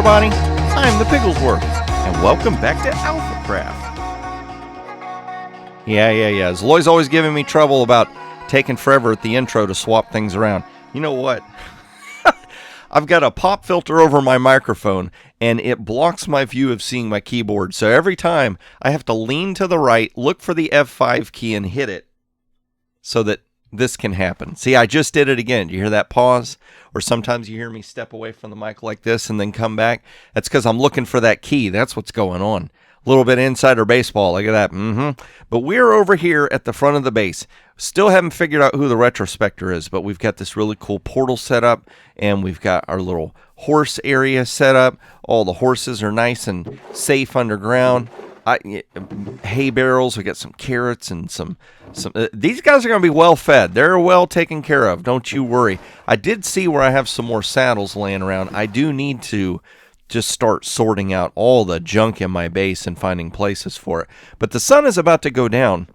everybody, I'm the Pigglesworth, and welcome back to AlphaCraft. Yeah. Zoi's always giving me trouble about taking forever at the intro to swap things around. You know what? I've got a pop filter over my microphone, and it blocks my view of seeing my keyboard. So every time I have to lean to the right, look for the F5 key, and hit it so that this can happen. See, I just did it again. You hear that pause? Or sometimes you hear me step away from the mic like this and then come back. That's because I'm looking for that key. That's what's going on. A little bit insider baseball. Look at that. But we're over here at the front of the base. Still haven't figured out who the retrospector is, but we've got this really cool portal set up, and we've got our little horse area set up. All the horses are nice and safe underground. Hay barrels. We got some carrots and some. These guys are going to be well fed. They're well taken care of. Don't you worry. I did see where I have some more saddles laying around. I do need to just start sorting out all the junk in my base and finding places for it. But the sun is about to go down,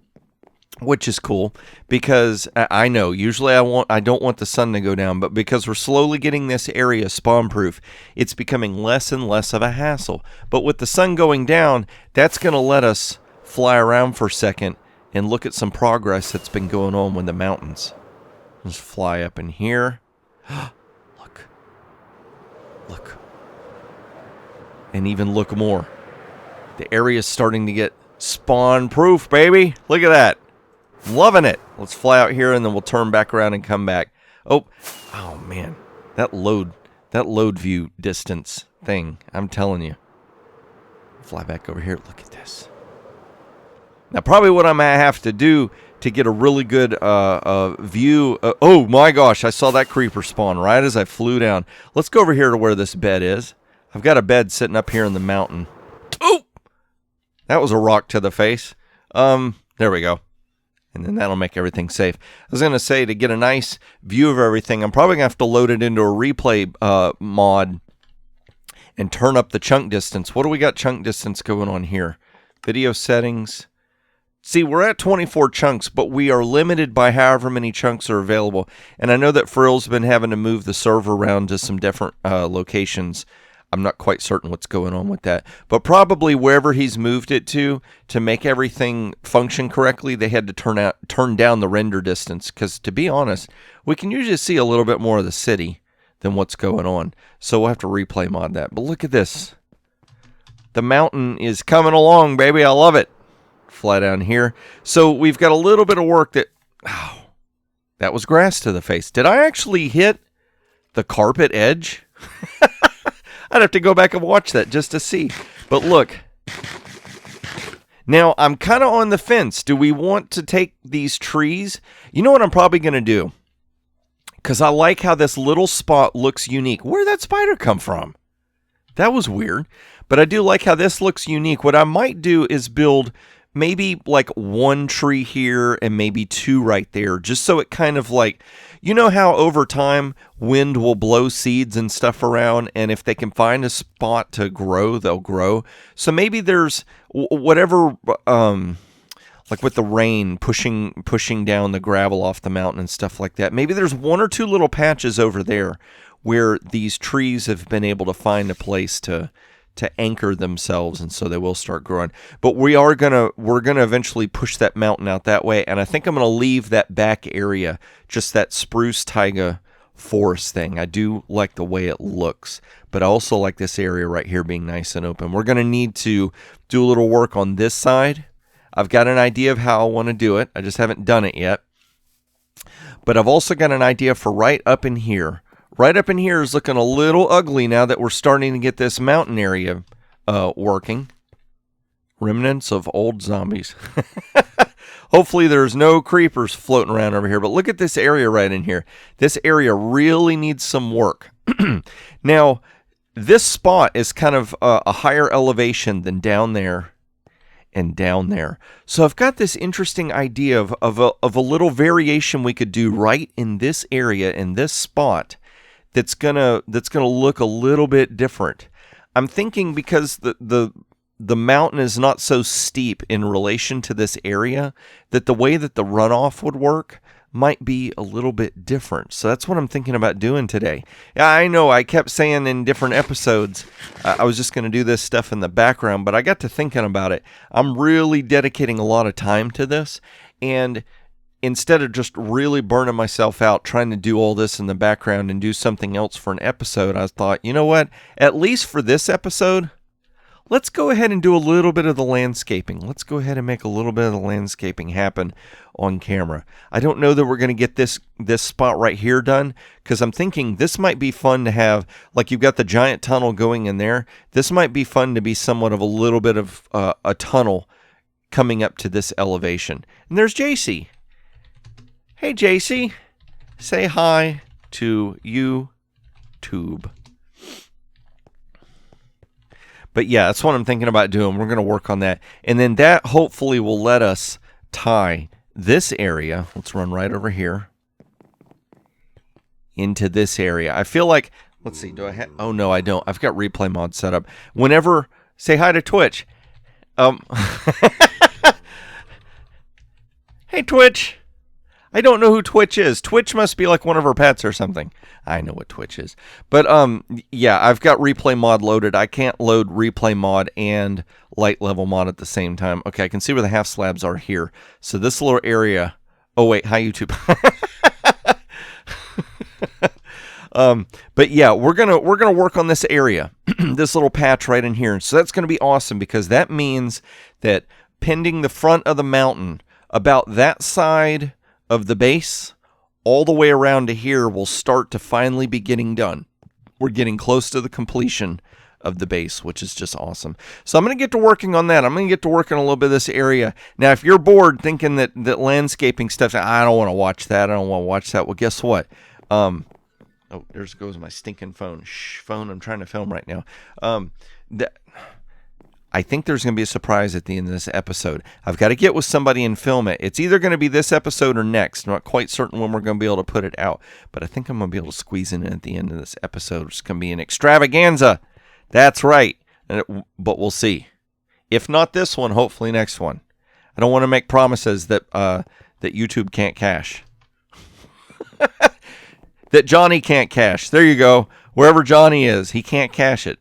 which is cool because I know usually I don't want the sun to go down, but because we're slowly getting this area spawn proof, it's becoming less and less of a hassle. But with the sun going down, that's going to let us fly around for a second and look at some progress that's been going on with the mountains. Let's fly up in here. Look. And even look more. The area is starting to get spawn proof, baby. Look at that. Loving it. Let's fly out here and then we'll turn back around and come back. Oh man. That load view distance thing. I'm telling you. Fly back over here. Look at this. Now probably what I might have to do to get a really good view. Oh my gosh, I saw that creeper spawn right as I flew down. Let's go over here to where this bed is. I've got a bed sitting up here in the mountain. Oh! That was a rock to the face. There we go. And then that'll make everything safe. I was going to say, to get a nice view of everything, I'm probably going to have to load it into a replay mod and turn up the chunk distance. What do we got chunk distance going on here? Video settings. See, we're at 24 chunks, but we are limited by however many chunks are available. And I know that Frill's been having to move the server around to some different locations. I'm not quite certain what's going on with that. But probably wherever he's moved it to make everything function correctly, they had to turn down the render distance. Because to be honest, we can usually see a little bit more of the city than what's going on. So we'll have to replay mod that. But look at this. The mountain is coming along, baby. I love it. Fly down here. So we've got a little bit of work that... Oh, that was grass to the face. Did I actually hit the carpet edge? I'd have to go back and watch that just to see. But look. Now, I'm kind of on the fence. Do we want to take these trees? You know what I'm probably going to do? Because I like how this little spot looks unique. Where'd that spider come from? That was weird. But I do like how this looks unique. What I might do is build maybe like one tree here and maybe two right there. Just so it kind of like... You know how over time wind will blow seeds and stuff around, and if they can find a spot to grow, they'll grow. So maybe there's whatever, like with the rain pushing down the gravel off the mountain and stuff like that. Maybe there's one or two little patches over there where these trees have been able to find a place to anchor themselves, and so they will start growing. But we're gonna eventually push that mountain out that way, and I think I'm gonna leave that back area, just that spruce taiga forest thing. I do like the way it looks, but I also like this area right here being nice and open. We're gonna need to do a little work on this side. I've got an idea of how I want to do it. I just haven't done it yet. But I've also got an idea for right up in here. Right up in here is looking a little ugly now that we're starting to get this mountain area working. Remnants of old zombies. Hopefully there's no creepers floating around over here. But look at this area right in here. This area really needs some work. Now, this spot is kind of a higher elevation than down there and down there. So I've got this interesting idea of a little variation we could do right in this area, in this spot, that's gonna look a little bit different. I'm thinking because the mountain is not so steep in relation to this area, that the way that the runoff would work, might be a little bit different. So that's what I'm thinking about doing today. Yeah, I know I kept saying in different episodes I was just going to do this stuff in the background, but I got to thinking about it. I'm really dedicating a lot of time to this, and instead of just really burning myself out trying to do all this in the background and do something else for an episode, I thought, you know what? At least for this episode, let's go ahead and do a little bit of the landscaping. Let's go ahead and make a little bit of the landscaping happen on camera. I don't know that we're going to get this spot right here done, because I'm thinking this might be fun to have, like you've got the giant tunnel going in there. This might be fun to be somewhat of a little bit of a tunnel coming up to this elevation. And there's JC. Hey, JC. Say hi to YouTube. But yeah, that's what I'm thinking about doing. We're going to work on that. And then that hopefully will let us tie this area. Let's run right over here into this area. I feel like, let's see, do I have, oh no, I don't. I've got replay mod set up. Whenever, say hi to Twitch. Hey, Twitch. I don't know who Twitch is. Twitch must be like one of her pets or something. I know what Twitch is. But yeah, I've got replay mod loaded. I can't load replay mod and light level mod at the same time. Okay, I can see where the half slabs are here. So this little area. Oh wait, hi YouTube. But yeah, we're gonna work on this area, this little patch right in here. So that's gonna be awesome, because that means that pending the front of the mountain, about that side of the base all the way around to here will start to finally be getting done. We're getting close to the completion of the base, which is just awesome. So I'm going to get to working on that. I'm going to get to work on a little bit of this area. Now, if you're bored thinking that landscaping stuff, I don't want to watch that. I don't want to watch that. Well, guess what? Oh, there goes my stinking phone. Shh, phone, I'm trying to film right now. I think there's going to be a surprise at the end of this episode. I've got to get with somebody and film it. It's either going to be this episode or next. I'm not quite certain when we're going to be able to put it out, but I think I'm going to be able to squeeze it in at the end of this episode. It's going to be an extravaganza. That's right. But we'll see. If not this one, hopefully next one. I don't want to make promises that YouTube can't cache. That Johnny can't cache. There you go. Wherever Johnny is, he can't cache it.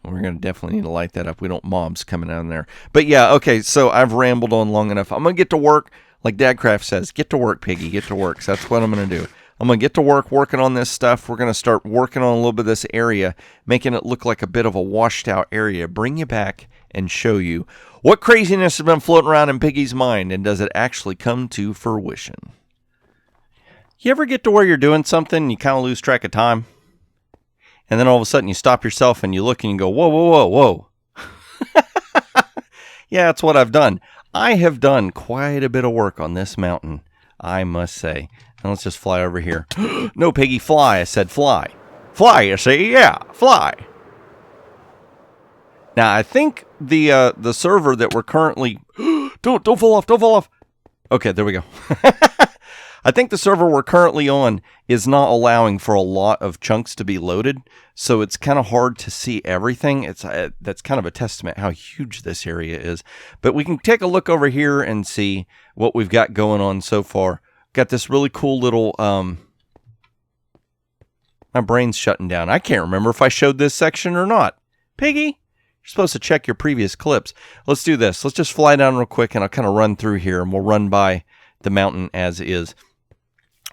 We're going to definitely need to light that up. We don't mobs coming down there. But yeah, okay, so I've rambled on long enough. I'm going to get to work, like Dadcraft says. Get to work, Piggy. Get to work. So that's what I'm going to do. I'm going to get to work working on this stuff. We're going to start working on a little bit of this area, making it look like a bit of a washed out area. Bring you back and show you what craziness has been floating around in Piggy's mind, and does it actually come to fruition. You ever get to where you're doing something and you kind of lose track of time? And then all of a sudden you stop yourself and you look and you go, whoa, whoa, whoa, whoa. Yeah, that's what I've done. I have done quite a bit of work on this mountain, I must say. Now let's just fly over here. No, Piggy, fly. I said fly. Fly, you see? Yeah, fly. Now, I think the server that we're currently... Don't fall off, don't fall off. Okay, there we go. I think the server we're currently on is not allowing for a lot of chunks to be loaded, so it's kind of hard to see everything. That's kind of a testament how huge this area is. But we can take a look over here and see what we've got going on so far. Got this really cool little... my brain's shutting down. I can't remember if I showed this section or not. Piggy, you're supposed to check your previous clips. Let's do this. Let's just fly down real quick, and I'll kind of run through here, and we'll run by the mountain as is.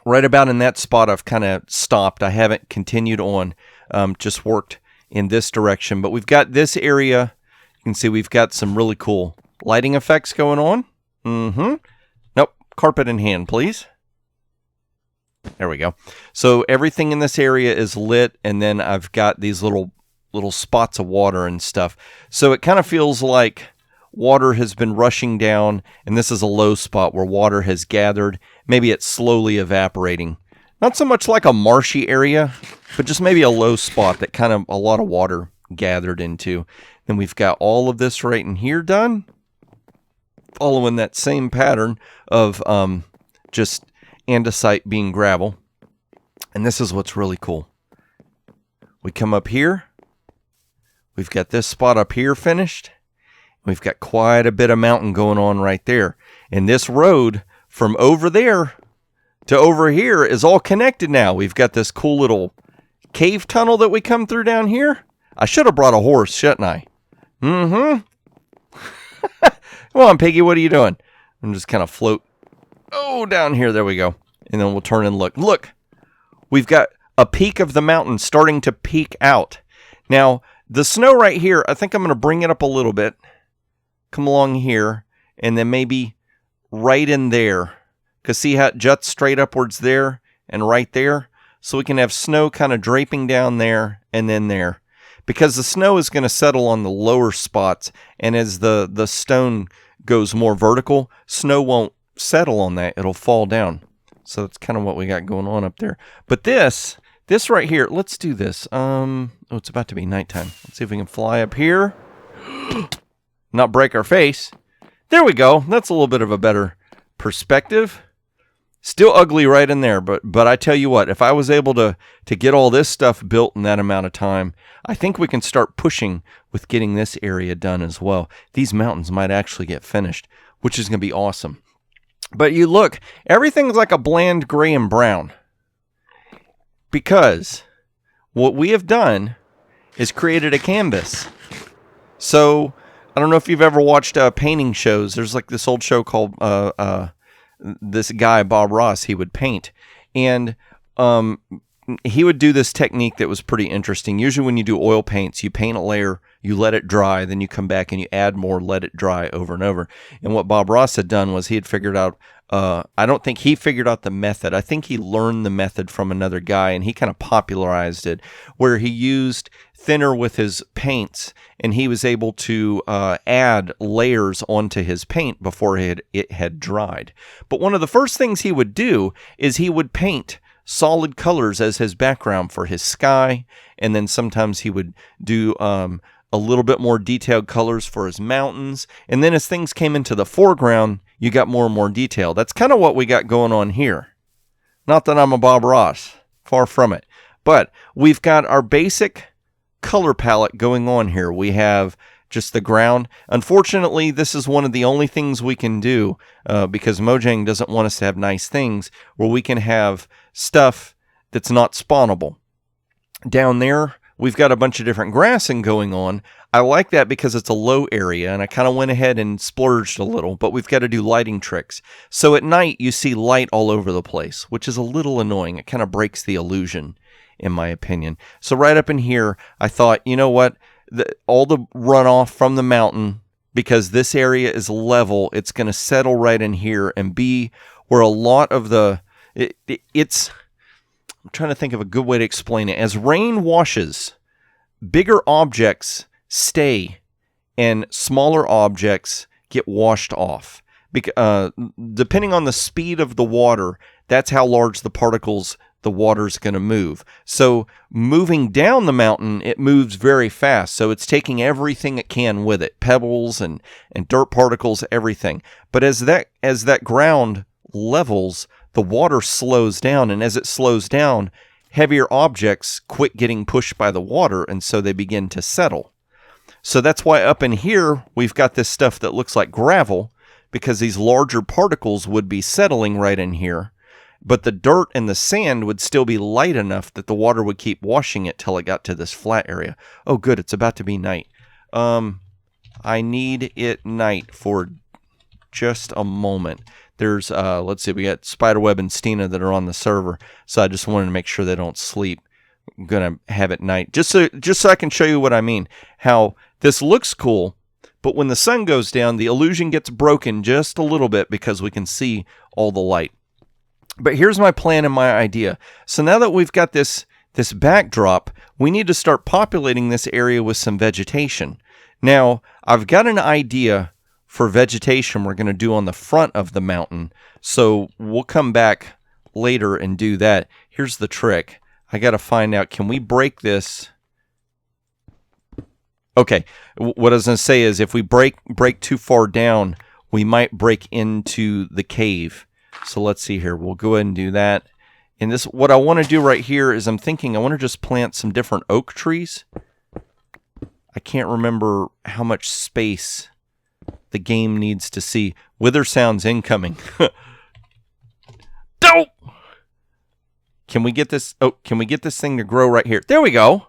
Right about in that spot, I've kind of stopped. I haven't continued on, just worked in this direction. But we've got this area. You can see we've got some really cool lighting effects going on. Nope, carpet in hand, please. There we go. So everything in this area is lit, and then I've got these little spots of water and stuff. So it kind of feels like water has been rushing down, and this is a low spot where water has gathered. Maybe it's slowly evaporating. Not so much like a marshy area, but just maybe a low spot that kind of a lot of water gathered into. Then we've got all of this right in here done, following that same pattern of just andesite being gravel. And this is what's really cool. We come up here. We've got this spot up here finished. We've got quite a bit of mountain going on right there. And this road from over there to over here is all connected now. We've got this cool little cave tunnel that we come through down here. I should have brought a horse, shouldn't I? Mm-hmm. Come on, Piggy, what are you doing? I'm just kind of float. Oh, down here. There we go. And then we'll turn and look. Look, we've got a peak of the mountain starting to peek out. Now, the snow right here, I think I'm going to bring it up a little bit. Come along here, and then maybe right in there. Because see how it juts straight upwards there and right there? So we can have snow kind of draping down there and then there. Because the snow is going to settle on the lower spots, and as the stone goes more vertical, snow won't settle on that. It'll fall down. So that's kind of what we got going on up there. But this right here, let's do this. Oh, it's about to be nighttime. Let's see if we can fly up here. Not break our face. There we go. That's a little bit of a better perspective. Still ugly right in there, but I tell you what, if I was able to get all this stuff built in that amount of time, I think we can start pushing with getting this area done as well. These mountains might actually get finished, which is going to be awesome. But you look, everything's like a bland gray and brown. Because what we have done is created a canvas. So, I don't know if you've ever watched painting shows. There's like this old show called this guy, Bob Ross, he would paint. And he would do this technique that was pretty interesting. Usually when you do oil paints, you paint a layer, you let it dry, then you come back and you add more, let it dry over and over. And what Bob Ross had done was he had figured out, I don't think he figured out the method. I think he learned the method from another guy, and he kind of popularized it, where he used thinner with his paints, and he was able to add layers onto his paint before it had dried. But one of the first things he would do is he would paint solid colors as his background for his sky, and then sometimes he would do a little bit more detailed colors for his mountains, and then as things came into the foreground, you got more and more detail. That's kind of what we got going on here. Not that I'm a Bob Ross, far from it, but we've got our basic color palette going on here. We have just the ground. Unfortunately, this is one of the only things we can do because Mojang doesn't want us to have nice things where we can have stuff that's not spawnable. Down there, we've got a bunch of different grassing going on. I like that because it's a low area, and I kind of went ahead and splurged a little, but we've got to do lighting tricks. So at night, you see light all over the place, which is a little annoying. It kind of breaks the illusion, in my opinion. So right up in here, I thought, you know what? All the runoff from the mountain, because this area is level, it's going to settle right in here and be where a lot of it's... I'm trying to think of a good way to explain it. As rain washes, bigger objects stay and smaller objects get washed off. Depending on the speed of the water, that's how large the particles the water's going to move. So moving down the mountain, it moves very fast. So it's taking everything it can with it, pebbles and dirt particles, everything. But as that ground levels, the water slows down, and as it slows down, heavier objects quit getting pushed by the water, and so they begin to settle. So that's why up in here, we've got this stuff that looks like gravel, because these larger particles would be settling right in here, but the dirt and the sand would still be light enough that the water would keep washing it till it got to this flat area. Oh, good, it's about to be night. I need it night for just a moment. There's, let's see, we got Spiderweb and Stina that are on the server, so I just wanted to make sure they don't sleep. I'm going to have it night, just so I can show you what I mean. How this looks cool, but when the sun goes down, the illusion gets broken just a little bit because we can see all the light. But here's my plan and my idea. So now that we've got this backdrop, we need to start populating this area with some vegetation. Now, I've got an idea for vegetation we're going to do on the front of the mountain. So we'll come back later and do that. Here's the trick. I got to find out, can we break this? Okay, what I was going to say is if we break too far down, we might break into the cave. So let's see here. We'll go ahead and do that. And this, what I want to do right here is I'm thinking I want to just plant some different oak trees. I can't remember how much space the game needs to see. Wither sounds incoming. Don't! Can we get this? Oh, can we get this thing to grow right here? There we go.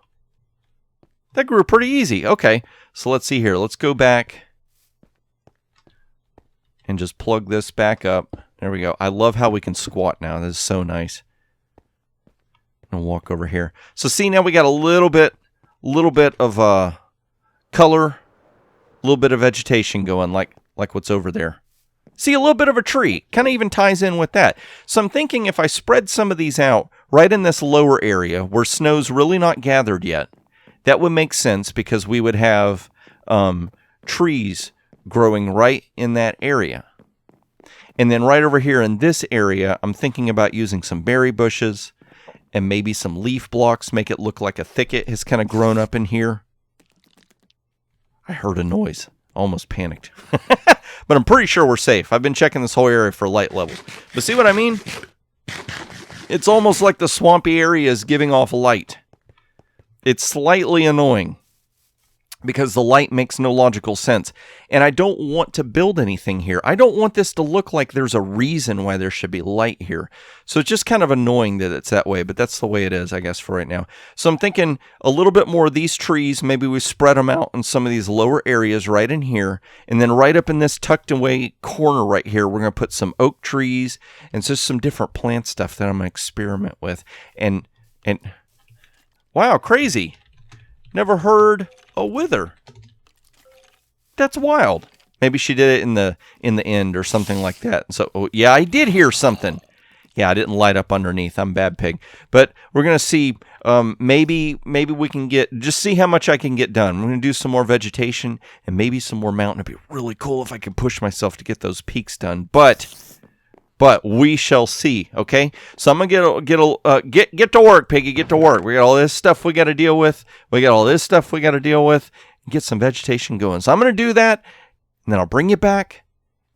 That grew pretty easy. Okay, so let's see here. Let's go back and just plug this back up. There we go. I love how we can squat now. This is so nice. And walk over here. So see, now we got a little bit of color, a little bit of vegetation going, like what's over there. See, a little bit of a tree. Kind of even ties in with that. So I'm thinking if I spread some of these out right in this lower area where snow's really not gathered yet, that would make sense because we would have trees growing right in that area. And then right over here in this area, I'm thinking about using some berry bushes and maybe some leaf blocks, make it look like a thicket has kind of grown up in here. I heard a noise. Almost panicked. But I'm pretty sure we're safe. I've been checking this whole area for light levels. But see what I mean? It's almost like the swampy area is giving off light. It's slightly annoying because the light makes no logical sense. And I don't want to build anything here. I don't want this to look like there's a reason why there should be light here. So it's just kind of annoying that it's that way, but that's the way it is, I guess, for right now. So I'm thinking a little bit more of these trees. Maybe we spread them out in some of these lower areas right in here. And then right up in this tucked away corner right here, we're going to put some oak trees and just some different plant stuff that I'm going to experiment with. And wow, crazy. Never heard a wither. That's wild. Maybe she did it in the end or something like that. So, oh, yeah, I did hear something. Yeah, I didn't light up underneath. I'm a bad pig. But we're going to see, maybe we can just see how much I can get done. We're going to do some more vegetation and maybe some more mountain. It'd be really cool if I could push myself to get those peaks done. But we shall see, okay? So I'm gonna get to work, Piggy. Get to work. We got all this stuff we got to deal with. Get some vegetation going. So I'm gonna do that, and then I'll bring you back.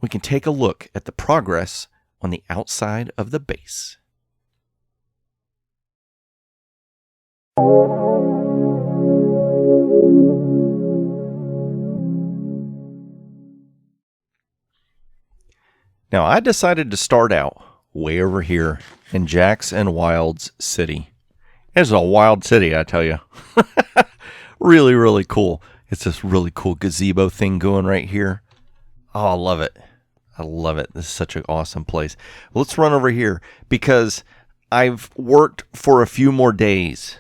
We can take a look at the progress on the outside of the base. Now, I decided to start out way over here in Jax and Wild's city. It's a wild city, I tell you. Really, really cool. It's this really cool gazebo thing going right here. Oh, I love it. I love it. This is such an awesome place. Let's run over here because I've worked for a few more days.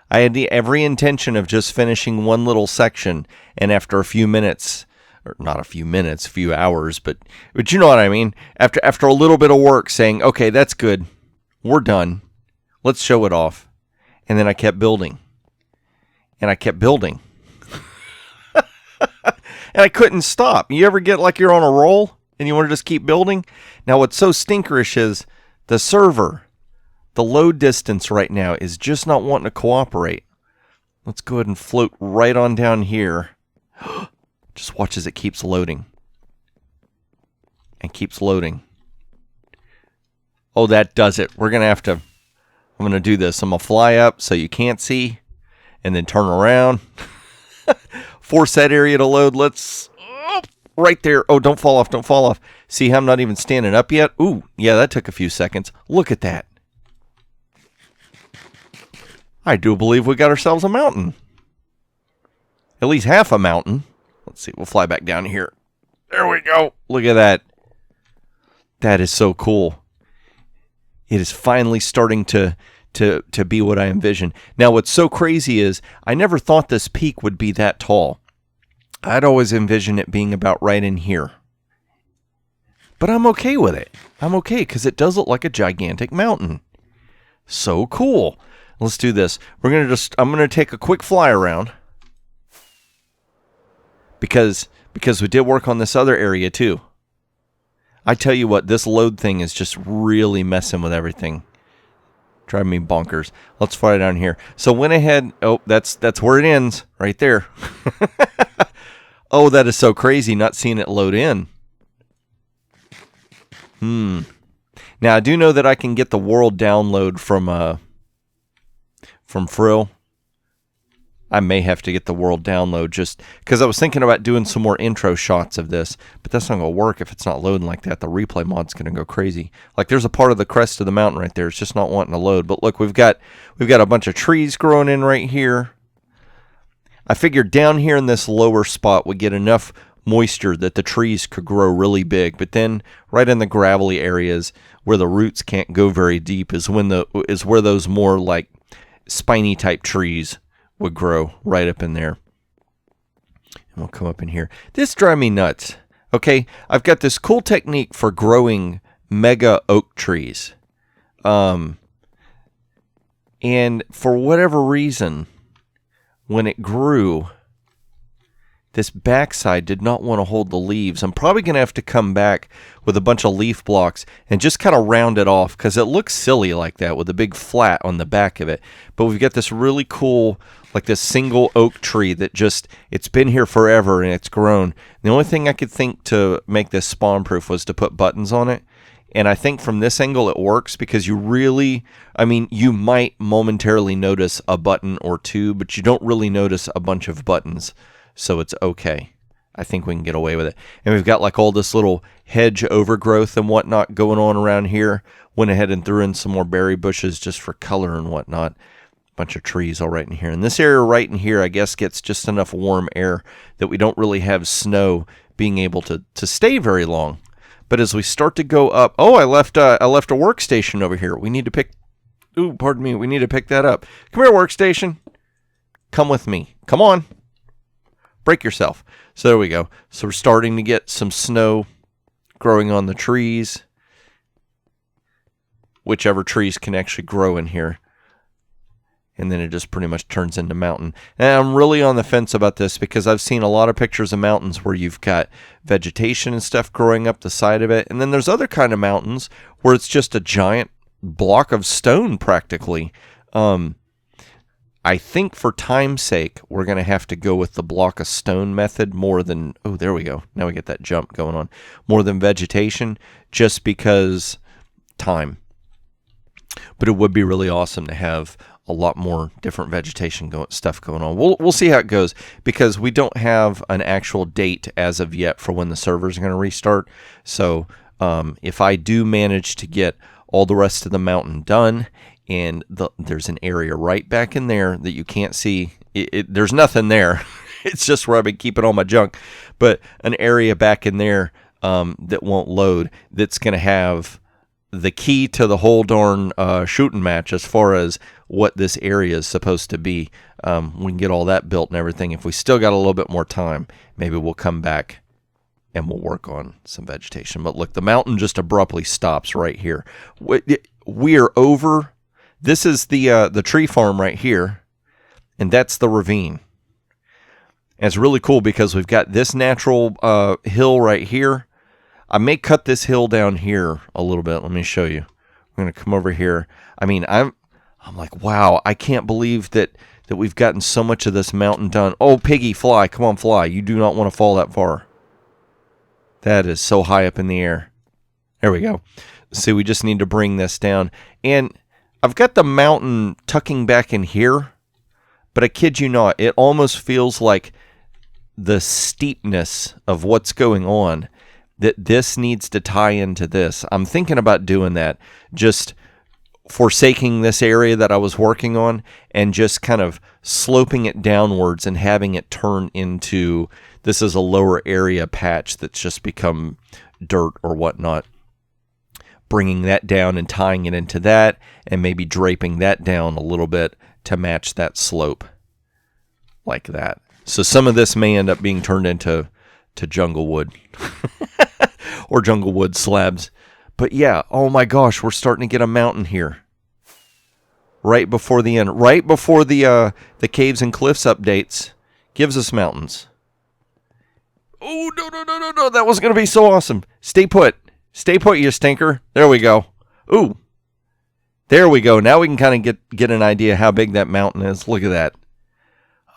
I had every intention of just finishing one little section, and after a few minutes... or not a few minutes, a few hours, but you know what I mean. After a little bit of work saying, okay, that's good. We're done. Let's show it off. And then I kept building. And I kept building. And I couldn't stop. You ever get like you're on a roll and you want to just keep building? Now what's so stinkerish is the server, the load distance right now is just not wanting to cooperate. Let's go ahead and float right on down here. Just watch as it keeps loading. And keeps loading. Oh, that does it. We're going to have to... I'm going to do this. I'm going to fly up so you can't see. And then turn around. Force that area to load. Let's... Oh, right there. Oh, don't fall off. Don't fall off. See how I'm not even standing up yet? Ooh, yeah, that took a few seconds. Look at that. I do believe we got ourselves a mountain. At least half a mountain. Let's see, we'll fly back down here. There we go. Look at that. That is so cool. It is finally starting to be what I envision. Now, what's so crazy is I never thought this peak would be that tall. I'd always envisioned it being about right in here. But I'm okay with it. I'm okay because it does look like a gigantic mountain. So cool. Let's do this. I'm going to take a quick fly around. Because we did work on this other area too. I tell you what, this load thing is just really messing with everything. Driving me bonkers. Let's fly down here. So went ahead. Oh, that's where it ends. Right there. Oh, that is so crazy not seeing it load in. Now, I do know that I can get the world download from Frill. I may have to get the world download just because I was thinking about doing some more intro shots of this, but that's not going to work if it's not loading like that. The replay mod's going to go crazy. Like there's a part of the crest of the mountain right there. It's just not wanting to load. But look, we've got a bunch of trees growing in right here. I figured down here in this lower spot we get enough moisture that the trees could grow really big, but then right in the gravelly areas where the roots can't go very deep is where those more like spiny type trees would grow right up in there. And we'll come up in here. This drives me nuts. Okay, I've got this cool technique for growing mega oak trees. And for whatever reason, when it grew, this backside did not want to hold the leaves. I'm probably going to have to come back with a bunch of leaf blocks and just kind of round it off because it looks silly like that with a big flat on the back of it. But we've got this really cool, like this single oak tree that just, it's been here forever and it's grown. The only thing I could think to make this spawn proof was to put buttons on it. And I think from this angle it works because you might momentarily notice a button or two, but you don't really notice a bunch of buttons. So it's okay. I think we can get away with it. And we've got like all this little hedge overgrowth and whatnot going on around here. Went ahead and threw in some more berry bushes just for color and whatnot. Bunch of trees all right in here. And this area right in here, I guess, gets just enough warm air that we don't really have snow being able to stay very long. But as we start to go up, I left a workstation over here. We need to pick. Ooh, pardon me. We need to pick that up. Come here, workstation. Come with me. Come on. Break yourself. So there we go. So we're starting to get some snow growing on the trees. Whichever trees can actually grow in here. And then it just pretty much turns into mountain. And I'm really on the fence about this because I've seen a lot of pictures of mountains where you've got vegetation and stuff growing up the side of it. And then there's other kind of mountains where it's just a giant block of stone practically. I think for time's sake, we're going to have to go with the block of stone method more than, oh, there we go. Now we get that jump going on. More than vegetation, just because time. But it would be really awesome to have a lot more different vegetation stuff going on. We'll see how it goes because we don't have an actual date as of yet for when the servers are going to restart. So if I do manage to get all the rest of the mountain done, and there's an area right back in there that you can't see. There's nothing there. It's just where I've been keeping all my junk. But an area back in there that won't load that's going to have the key to the whole darn shooting match as far as what this area is supposed to be. We can get all that built and everything. If we still got a little bit more time, maybe we'll come back and we'll work on some vegetation. But look, the mountain just abruptly stops right here. We are over. This is the tree farm right here, and that's the ravine. And it's really cool because we've got this natural hill right here. I may cut this hill down here a little bit. Let me show you. We're going to come over here. I mean, I'm like, wow, I can't believe that we've gotten so much of this mountain done. Oh, piggy, fly. Come on, fly. You do not want to fall that far. That is so high up in the air. There we go. See, we just need to bring this down. And I've got the mountain tucking back in here, but I kid you not, it almost feels like the steepness of what's going on, that this needs to tie into this. I'm thinking about doing that, just forsaking this area that I was working on and just kind of sloping it downwards and having it turn into, this is a lower area patch that's just become dirt or whatnot. Bringing that down and tying it into that and maybe draping that down a little bit to match that slope like that. So some of this may end up being turned into jungle wood or jungle wood slabs. But yeah, oh my gosh, we're starting to get a mountain here. Right before the end, right before the Caves and Cliffs updates gives us mountains. Oh, no, that was going to be so awesome. Stay put. Stay put, you stinker. There we go. Ooh. There we go. Now we can kind of get an idea how big that mountain is. Look at that.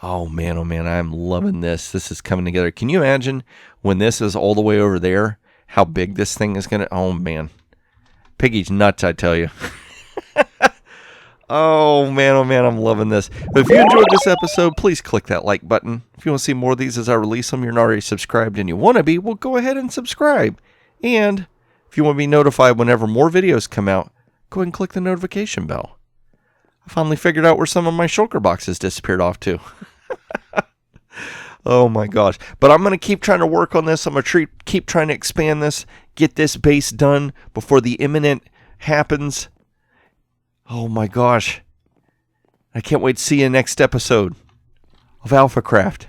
Oh, man, I'm loving this. This is coming together. Can you imagine when this is all the way over there, how big this thing is going to... Oh, man. Piggy's nuts, I tell you. Oh man, I'm loving this. But if you enjoyed this episode, please click that like button. If you want to see more of these as I release them, you're not already subscribed and you want to be, well, go ahead and subscribe. And if you want to be notified whenever more videos come out, go ahead and click the notification bell. I finally figured out where some of my shulker boxes disappeared off to. Oh my gosh. But I'm going to keep trying to work on this. I'm going to keep trying to expand this, get this base done before the imminent happens. Oh my gosh. I can't wait to see you next episode of AlphaCraft.